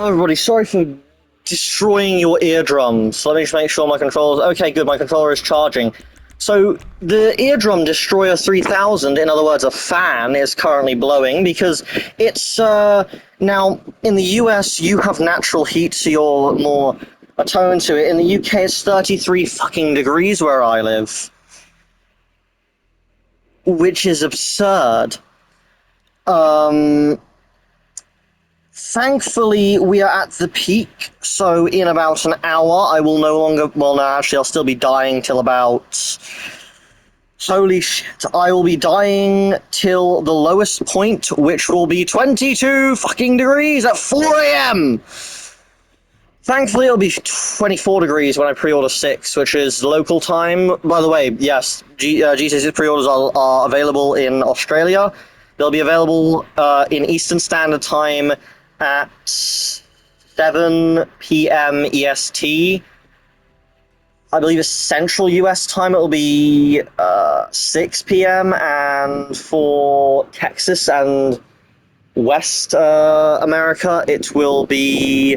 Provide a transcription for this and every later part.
Everybody, sorry for destroying your eardrums. Let me just make sure my controller's... Okay, good, my controller is charging. So, the Eardrum Destroyer 3000, in other words, a fan, is currently blowing because it's, now, in the US, you have natural heat, so you're more attuned to it. In the UK, it's 33 fucking degrees where I live. Which is absurd. Thankfully, we are at the peak, so in about an hour, I will no longer... Well, no, actually, I'll still be dying till about... Holy shit, I will be dying till the lowest point, which will be 22 fucking degrees at 4 a.m. Thankfully, it'll be 24 degrees when I pre-order 6, which is local time. By the way, yes, G6 pre-orders are available in Australia. They'll be available in Eastern Standard Time at 7 p.m. EST. I believe it's Central US time, it'll be 6 p.m. And for Texas and West America, it will be...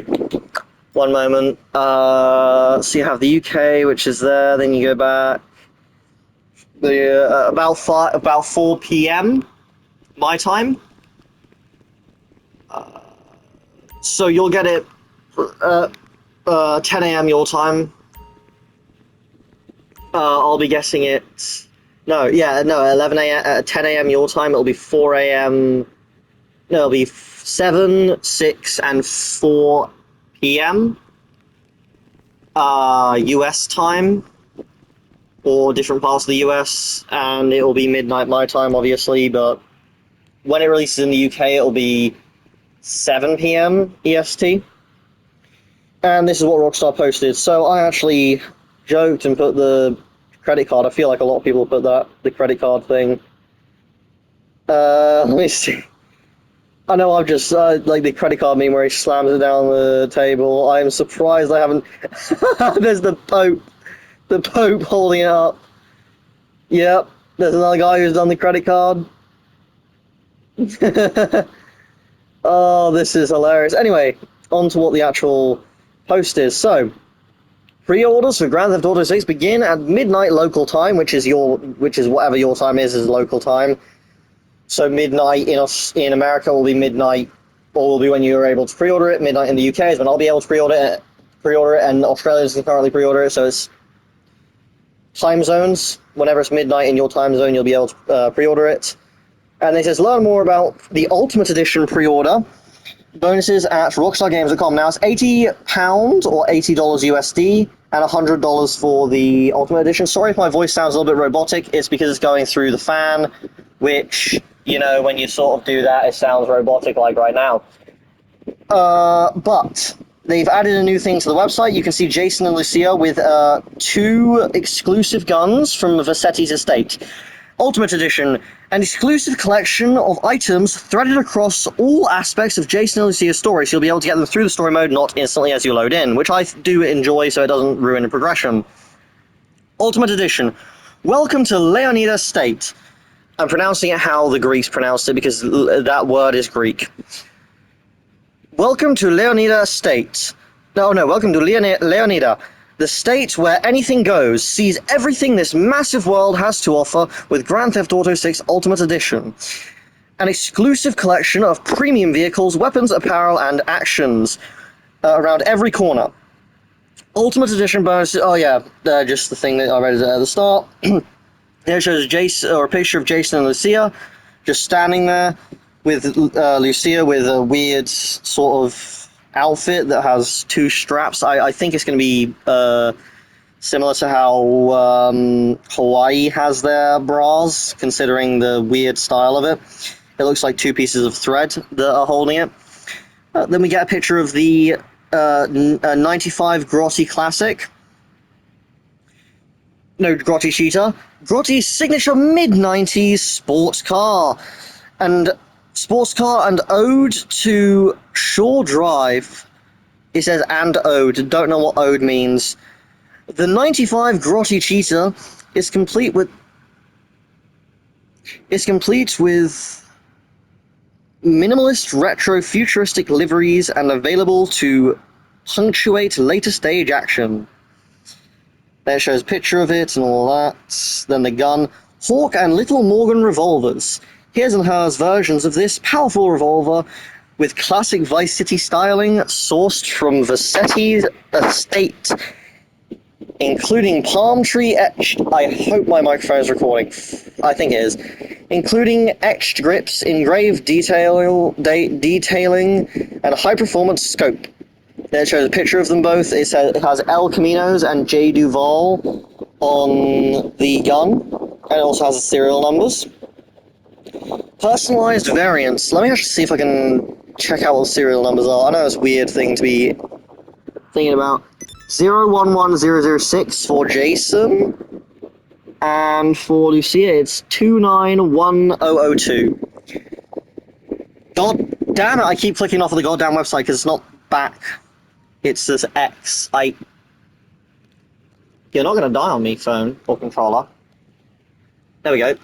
One moment. So you have the UK, which is there. Then you go back. About 4 p.m. my time. So you'll get it 10 a.m. your time. I'll be guessing it. No, 11 a.m. 10 a.m. your time. It'll be 4 a.m. No, it'll be 7, 6, and 4 p.m. US time, or different parts of the US, and it will be midnight my time, obviously, but when it releases in the UK, it'll be 7 p.m. EST. And this is what Rockstar posted. So I actually joked and put the credit card. I feel like a lot of people put the credit card thing. Let me see. I know I've just, like the credit card meme where he slams it down the table. I am surprised I haven't... There's the Pope. The Pope holding it up. Yep, there's another guy who's done the credit card. Oh, this is hilarious. Anyway, on to what the actual post is. So, pre-orders for Grand Theft Auto 6 begin at midnight local time, which is whatever your time is local time. So midnight in America will be midnight, or will be when you're able to pre-order it. Midnight in the UK is when I'll be able to pre-order it, and Australians can currently pre-order it. So it's time zones. Whenever it's midnight in your time zone, you'll be able to pre-order it. And it says learn more about the Ultimate Edition pre-order bonuses at RockstarGames.com. Now it's £80 or $80 USD and $100 for the Ultimate Edition. Sorry if my voice sounds a little bit robotic. It's because it's going through the fan, which, you know, when you sort of do that, it sounds robotic like right now. But they've added a new thing to the website. You can see Jason and Lucia with 2 exclusive guns from Vassetti's estate. Ultimate Edition, an exclusive collection of items threaded across all aspects of Jason and Lucia's story, so you'll be able to get them through the story mode, not instantly as you load in, which I do enjoy so it doesn't ruin the progression. Ultimate Edition. Welcome to Leonida State. I'm pronouncing it how the Greeks pronounced it, because that word is Greek. Welcome to Leonida State. Welcome to Leonida, the state where anything goes, sees everything this massive world has to offer with Grand Theft Auto 6 Ultimate Edition. An exclusive collection of premium vehicles, weapons, apparel, and actions around every corner. Ultimate Edition bonuses... Oh yeah, just the thing that I read at the start. Here shows a picture of Jason and Lucia just standing there with Lucia with a weird sort of outfit that has 2 straps. I think it's going to be similar to how Hawaii has their bras, considering the weird style of it. It looks like 2 pieces of thread that are holding it. Then we get a picture of the 95 Grotti Classic. No, Grotti Cheetah. Grotti's signature mid-90s sports car. And ode to Shore Drive. It says and ode. Don't know what ode means. The 95 Grotti Cheetah is complete with minimalist retro futuristic liveries and available to punctuate later stage action. There shows a picture of it and all that. Then the gun. Hawk and Little Morgan revolvers. His and hers versions of this powerful revolver with classic Vice City styling sourced from Vassetti's estate, including palm tree etched. I hope my microphone is recording. I think it is. Including etched grips, engraved detailing, and a high-performance scope. Then it shows a picture of them both. It has El Caminos and J. Duval on the gun, and it also has the serial numbers. Personalized variants. Let me actually see if I can check out what the serial numbers are. I know it's a weird thing to be thinking about. 011006 for Jason, and for Lucia it's 291002. God damn it, I keep clicking off of the goddamn website because it's not back. It's this X. You're not gonna die on me, phone or controller. There we go.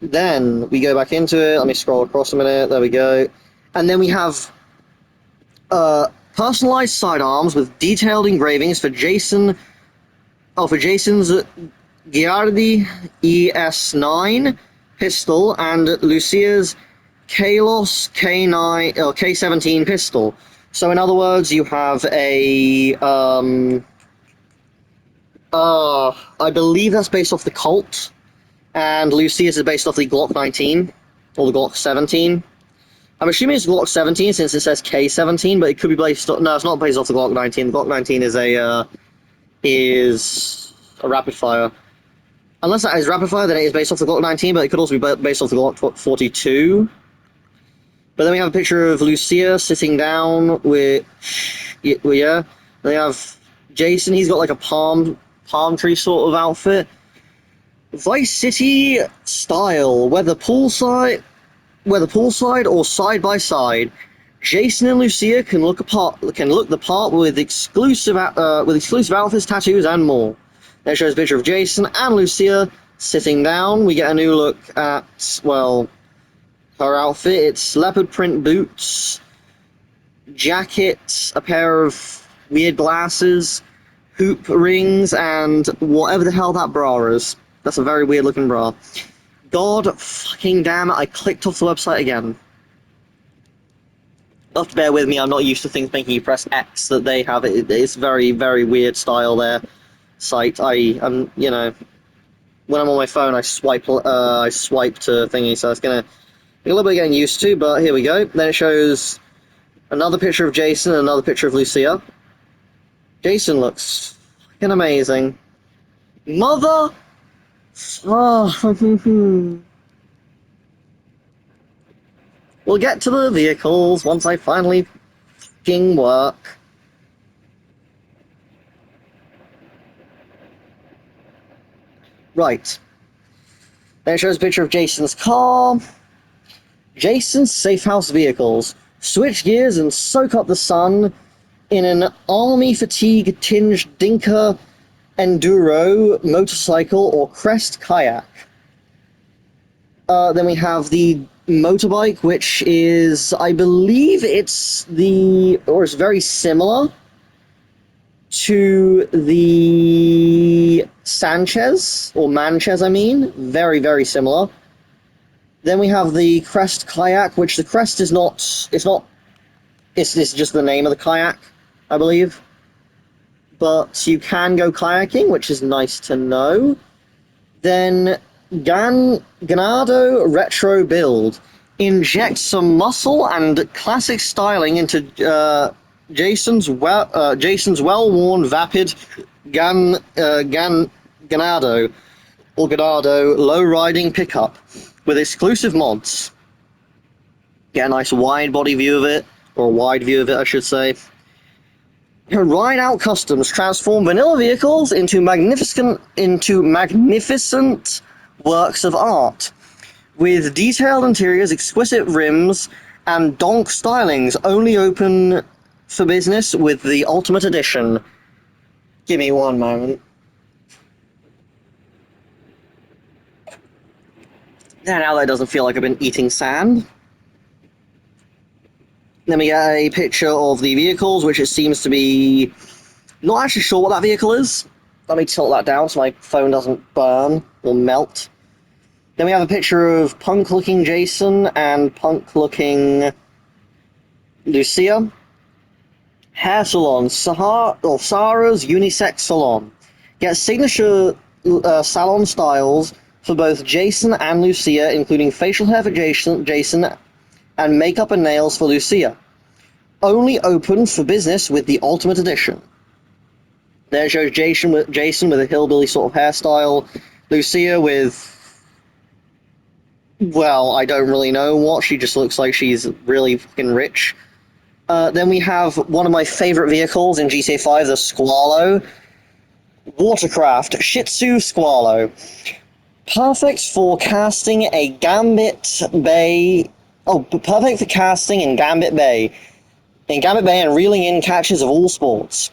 Then we go back into it. Let me scroll across a minute. There we go. And then we have personalized sidearms with detailed engravings for Jason. Oh, for Jason's Giardi ES9 pistol and Lucia's Kalos K9 or K17 pistol. So in other words, you have a I believe that's based off the Colt, and Lucia's is based off the Glock 19 or the Glock 17. I'm assuming it's Glock 17 since it says K17, but it could be based off, no, it's not based off the Glock 19. The Glock 19 is a rapid fire. Unless that is rapid fire, then it is based off the Glock 19, but it could also be based off the Glock 42. But then we have a picture of Lucia sitting down with, yeah. Then we have Jason. He's got like a palm tree sort of outfit. Vice City style, whether poolside or side by side. Jason and Lucia can look the part with exclusive outfits, tattoos, and more. There shows a picture of Jason and Lucia sitting down. We get a new look at, well, her outfit. It's leopard print boots, jacket, a pair of weird glasses, hoop rings, and whatever the hell that bra is. That's a very weird looking bra. God fucking damn it, I clicked off the website again. You'll have to bear with me, I'm not used to things making you press X that they have. It's very, very weird style there. Site. I'm, you know, when I'm on my phone, I swipe to thingy, so it's gonna be a little bit getting used to, but here we go. Then it shows another picture of Jason and another picture of Lucia. Jason looks fucking amazing. Mother... Oh, we'll get to the vehicles once I finally fucking work. Right. Then it shows a picture of Jason's car. Jason's safe house vehicles. Switch gears and soak up the sun in an army fatigue tinged Dinka enduro motorcycle or crest kayak. Then we have the motorbike, which is, I believe it's very similar to the Sanchez, or Manchez, I mean. Very, very similar. Then we have the crest kayak, which the crest is not, it's just the name of the kayak, I believe. But you can go kayaking, which is nice to know. Then Ganado Retro Build. Inject some muscle and classic styling into Jason's well-worn Vapid Ganado low-riding pickup with exclusive mods. Get a nice wide body view of it, or a wide view of it, I should say. Ride Out Customs transform vanilla vehicles into magnificent works of art, with detailed interiors, exquisite rims, and donk stylings. Only open for business with the Ultimate Edition. Give me one moment. Yeah, now that doesn't feel like I've been eating sand. Then we get a picture of the vehicles, which it seems to be... Not actually sure what that vehicle is. Let me tilt that down so my phone doesn't burn or melt. Then we have a picture of punk-looking Jason and punk-looking Lucia. Hair salon, Sarah's unisex salon. Get signature salon styles for both Jason and Lucia, including facial hair for Jason and makeup and nails for Lucia. Only open for business with the Ultimate Edition. There shows Jason with a hillbilly sort of hairstyle, Lucia with, well, I don't really know what. She just looks like she's really fucking rich. Then we have one of my favorite vehicles in GTA 5, the Squallow. Watercraft Shih Tzu Squallow. Perfect for casting a Gambit Bay. Oh, perfect for casting in Gambit Bay. In Gambit Bay and reeling in catches of all sports.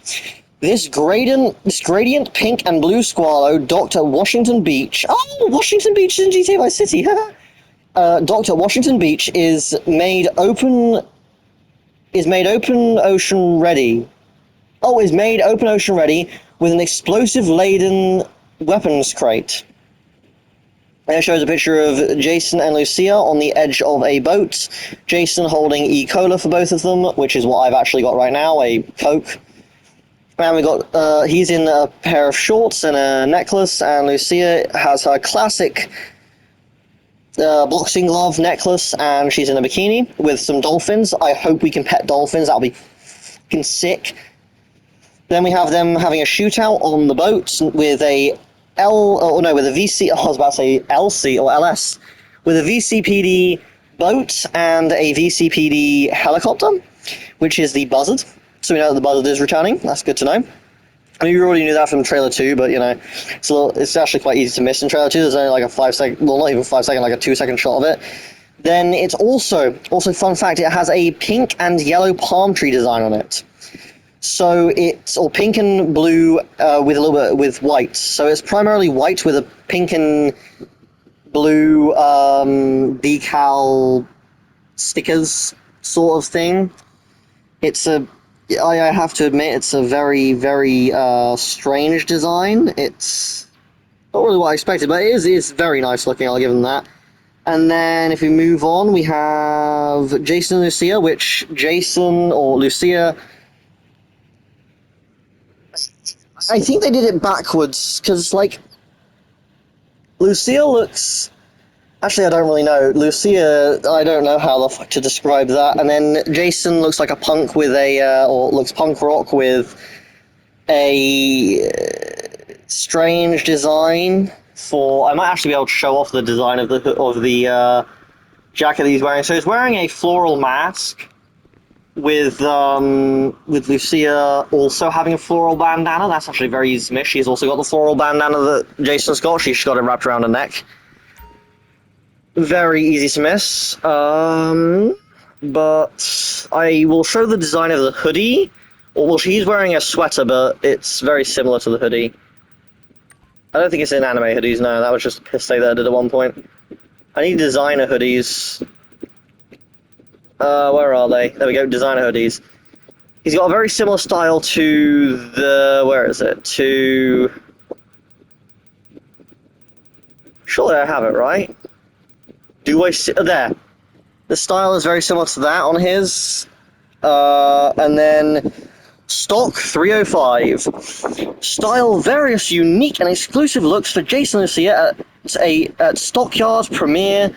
This gradient pink and blue Squallow docked at Washington Beach. Oh, Washington Beach is in GTA Vice City. Docked at Washington Beach is made open ocean ready. Oh, is made open ocean ready with an explosive laden weapons crate. There shows a picture of Jason and Lucia on the edge of a boat. Jason holding E-Cola for both of them, which is what I've actually got right now, a Coke. And we got, he's in a pair of shorts and a necklace, and Lucia has her classic boxing glove necklace, and she's in a bikini with some dolphins. I hope we can pet dolphins, that'll be fucking sick. Then we have them having a shootout on the boat with a with a VC, I was about to say LC or LS, with a VCPD boat and a VCPD helicopter, which is the Buzzard. So we know that the Buzzard is returning, that's good to know. I mean, we already knew that from trailer 2, but, you know, it's actually quite easy to miss in trailer 2. There's only like a 5 second, well, not even 5 second, like a 2 second shot of it. Then it's also fun fact, it has a pink and yellow palm tree design on it. So it's, or pink and blue with a little bit with white. So it's primarily white with a pink and blue decal stickers sort of thing. It's I have to admit, it's a very, very strange design. It's not really what I expected, but it is very nice looking, I'll give them that. And then if we move on, we have Jason and Lucia, which Jason or Lucia, I think they did it backwards, because, like, Lucia looks... Actually, I don't really know. Lucia, I don't know how the fuck to describe that. And then Jason looks like a punk with a... or looks punk rock with a strange design for... I might actually be able to show off the design of the jacket that he's wearing. So he's wearing a floral mask with Lucia also having a floral bandana. That's actually very easy to miss. She's also got the floral bandana that Jason's got. She's got it wrapped around her neck. Very easy to miss. But I will show the design of the hoodie. Well, she's wearing a sweater, but it's very similar to the hoodie. I don't think it's in anime hoodies, no. That was just a piss take that I did at one point. I need designer hoodies. Where are they? There we go, designer hoodies. He's got a very similar style to the... Where is it? To... Surely I have it, right? Do I see... There. The style is very similar to that on his. And then... Stock 305. Style various unique and exclusive looks for Jason Lucia at Stockyard's premier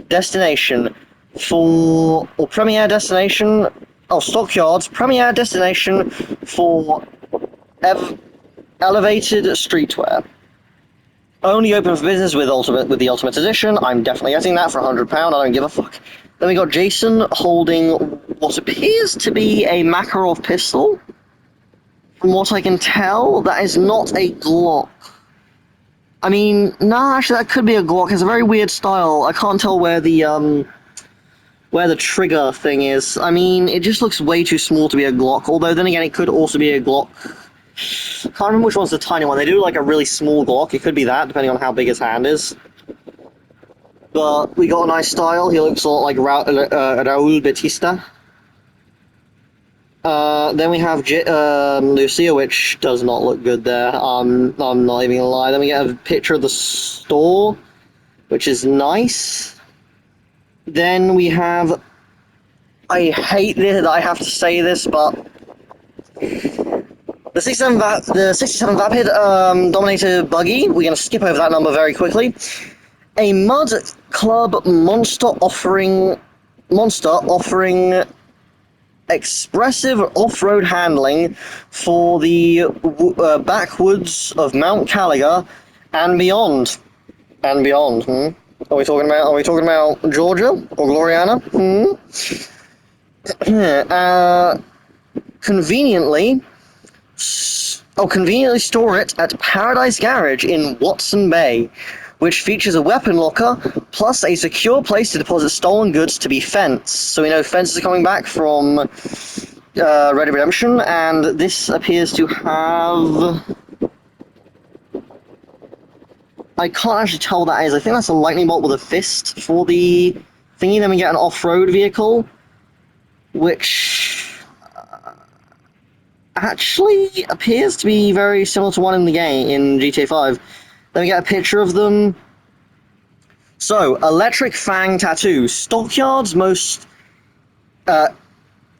destination. Stockyard's premier destination for elevated streetwear. Only open for business with the Ultimate Edition. I'm definitely getting that for £100. I don't give a fuck. Then we got Jason holding what appears to be a Makarov pistol. From what I can tell, that is not a Glock. I mean, no, actually that could be a Glock. It's a very weird style. I can't tell where the trigger thing is. I mean, it just looks way too small to be a Glock, although then again, it could also be a Glock. I can't remember which one's the tiny one. They do like a really small Glock. It could be that, depending on how big his hand is. But we got a nice style. He looks a lot like Raul Batista. Then we have Lucia, which does not look good there. I'm not even gonna lie. Then we get a picture of the store, which is nice. Then we have. I hate that I have to say this, but the 67 Vapid dominated buggy. We're gonna skip over that number very quickly. A Mud Club monster offering expressive off-road handling for the backwoods of Mount Caliga and beyond. And beyond. Are we talking about Georgia or Gloriana? Conveniently store it at Paradise Garage in Watson Bay, which features a weapon locker plus a secure place to deposit stolen goods to be fenced. So we know fences are coming back from Red Dead Redemption, and this appears to have... I can't actually tell what that is. I think that's a lightning bolt with a fist for the thingy. Then we get an off-road vehicle, which actually appears to be very similar to one in the game, in GTA 5. Then we get a picture of them. So, Electric Fang Tattoo. Stockyard's most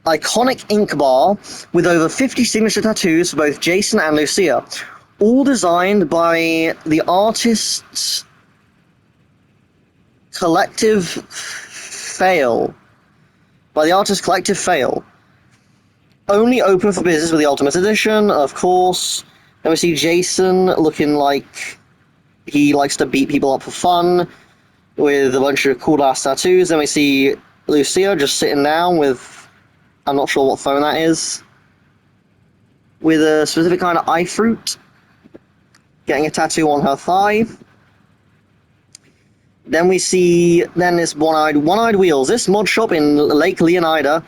iconic ink bar with over 50 signature tattoos for both Jason and Lucia. All designed by the artist's collective fail. Only open for business with the Ultimate Edition, of course. Then we see Jason looking like he likes to beat people up for fun with a bunch of cool-ass tattoos. Then we see Lucia just sitting down with, I'm not sure what phone that is, with a specific kind of eye fruit, getting a tattoo on her thigh. Then we see this One-Eyed Wheels. This mod shop in Lake Leonida.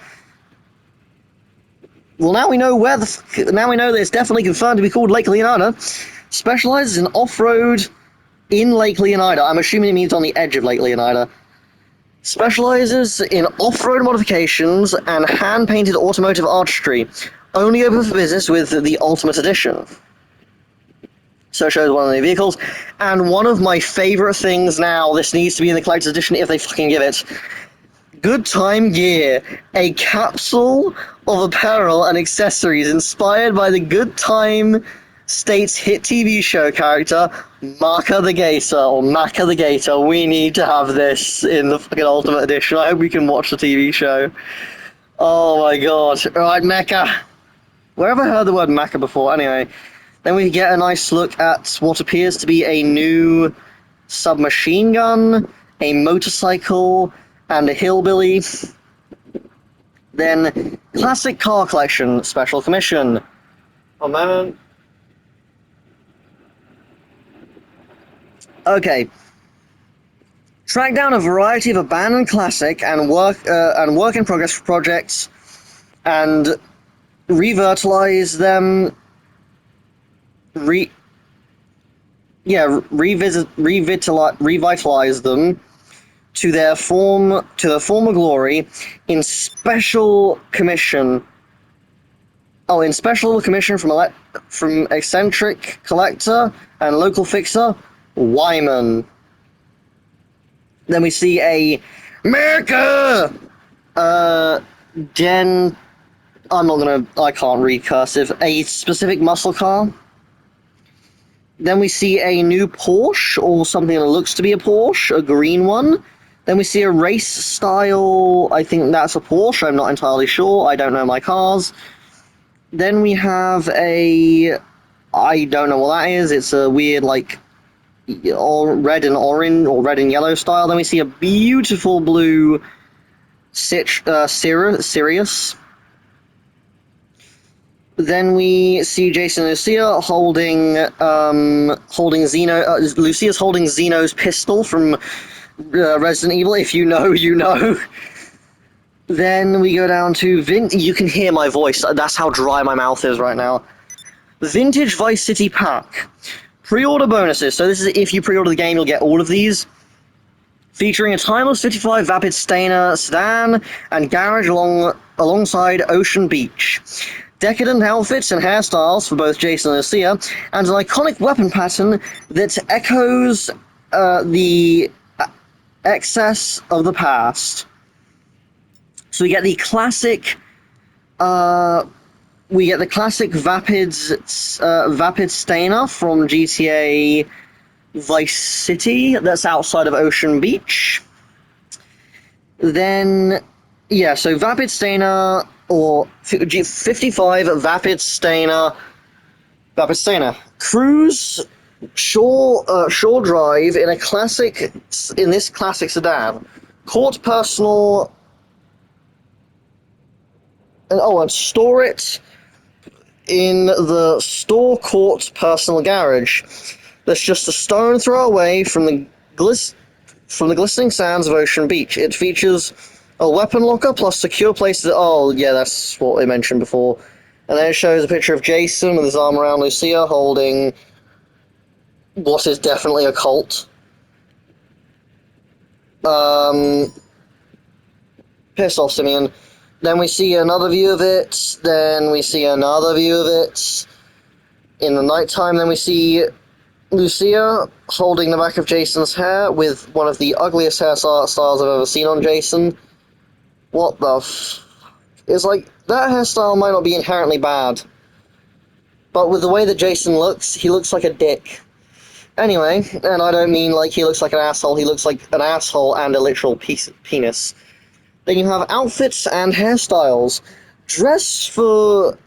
Well, now we know that it's definitely confirmed to be called Lake Leonida. Specializes in off-road in Lake Leonida. I'm assuming it means on the edge of Lake Leonida. Specializes in off-road modifications and hand-painted automotive artistry. Only open for business with the Ultimate Edition. So it shows one of the vehicles. And one of my favorite things now, this needs to be in the collector's edition if they fucking give it. Good Time Gear, a capsule of apparel and accessories inspired by the Good Time State's hit TV show character, Maka the Gator. We need to have this in the fucking Ultimate Edition. I hope we can watch the TV show. Oh my god. Alright, Mecha. Where have I heard the word Mecha before? Anyway, then we get a nice look at what appears to be a new submachine gun, a motorcycle, and a hillbilly. Then, Classic Car Collection Special Commission. Oh man. Okay. Track down a variety of abandoned classic and work in progress projects, and revitalize them. Revitalize them to their former glory in special commission. In special commission from eccentric collector and local fixer Wyman. Then we see a America. I can't read cursive. A specific muscle car. Then we see a new Porsche, or something that looks to be a Porsche, a green one. Then we see a race style, I think that's a Porsche, I'm not entirely sure, I don't know my cars. Then we have I don't know what that is, it's a weird, like, red and orange, or red and yellow style. Then we see a beautiful blue Sirius. Then we see Jason and Lucia holding Zeno. Lucia's holding Zeno's pistol from Resident Evil. If you know, you know. Then we go down to you can hear my voice. That's how dry my mouth is right now. Vintage Vice City Pack. Pre-order bonuses. So this is if you pre-order the game, you'll get all of these. featuring a timeless 55 Vapid Stainer sedan and garage alongside Ocean Beach. Decadent outfits and hairstyles for both Jason and Lucia, and an iconic weapon pattern that echoes the excess of the past. So we get the classic Vapid Stainer from GTA Vice City that's outside of Ocean Beach. Then, yeah, so Vapid Stainer, or 55 Vapid Stainer, cruise shore drive in this classic sedan. Court personal, and store it in the store court personal garage. That's just a stone throw away from the glistening sands of Ocean Beach. It features a weapon locker plus secure places. Oh, yeah, that's what I mentioned before. And then it shows a picture of Jason with his arm around Lucia holding what is definitely a colt. Piss off, Simeon. Then we see another view of it. Then we see another view of it in the nighttime. Then we see Lucia holding the back of Jason's hair with one of the ugliest hairstyles I've ever seen on Jason. What the It's like, that hairstyle might not be inherently bad, but with the way that Jason looks, he looks like a dick. Anyway, and I don't mean like he looks like an asshole, he looks like an asshole and a literal penis. Then you have outfits and hairstyles. Dress for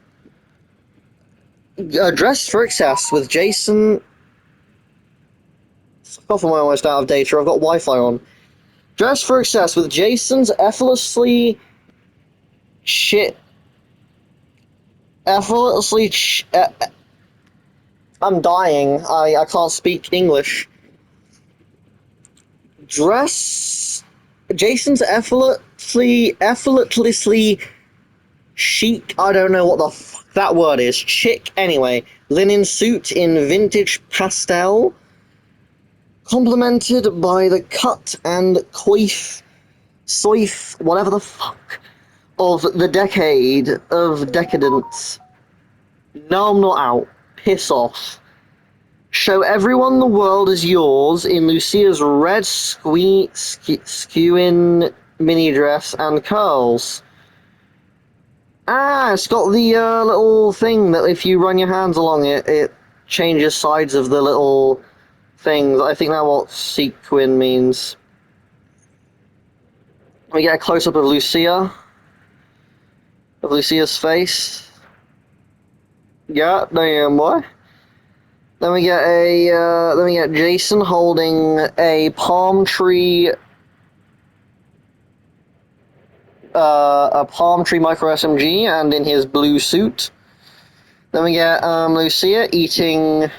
excess with Jason. Fuck off, am I almost out of data? I've got Wi-Fi on. Dress for excess with Jason's effortlessly I'm dying. I can't speak English. Jason's effortlessly chic. I don't know what the fuck that word is. Chic, anyway. Linen suit in vintage pastel, complemented by the cut and soif, whatever the fuck, of the decade of decadence. No, I'm not out. Piss off. Show everyone the world is yours in Lucia's red skewing mini dress and curls. Ah, it's got the little thing that if you run your hands along it, it changes sides of the little things. I think that's what sequin means. We get a close-up of Lucia's face. Yeah, damn boy. Then we get Jason holding a palm tree micro SMG and in his blue suit. Then we get Lucia eating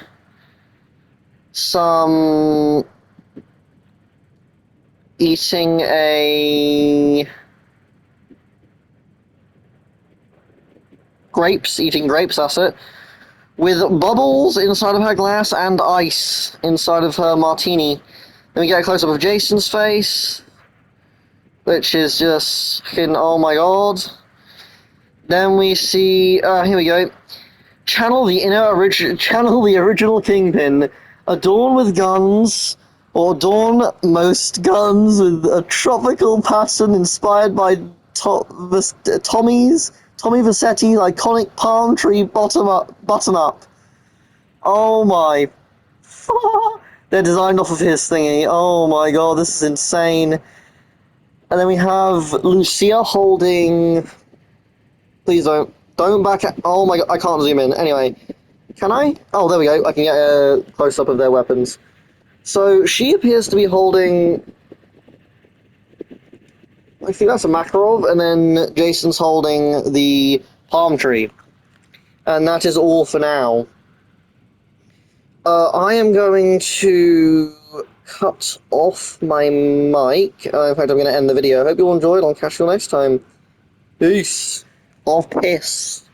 eating grapes, that's it, with bubbles inside of her glass and ice inside of her martini. Then we get a close-up of Jason's face, which is just fucking, oh my god. Then we see, here we go. Channel the original Kingpin. Adorn with guns, or adorn most guns with a tropical pattern inspired by Tommy Vercetti's iconic palm tree button up. Oh my. They're designed off of his thingy. Oh my god, this is insane. And then we have Lucia holding... Please don't back at... Oh my god, I can't zoom in. Anyway, can I? Oh, there we go. I can get a close-up of their weapons. So, she appears to be holding... I think that's a Makarov, and then Jason's holding the palm tree. And that is all for now. I am going to cut off my mic. In fact, I'm going to end the video. I hope you all enjoyed. I'll catch you next time. Peace. Off piss.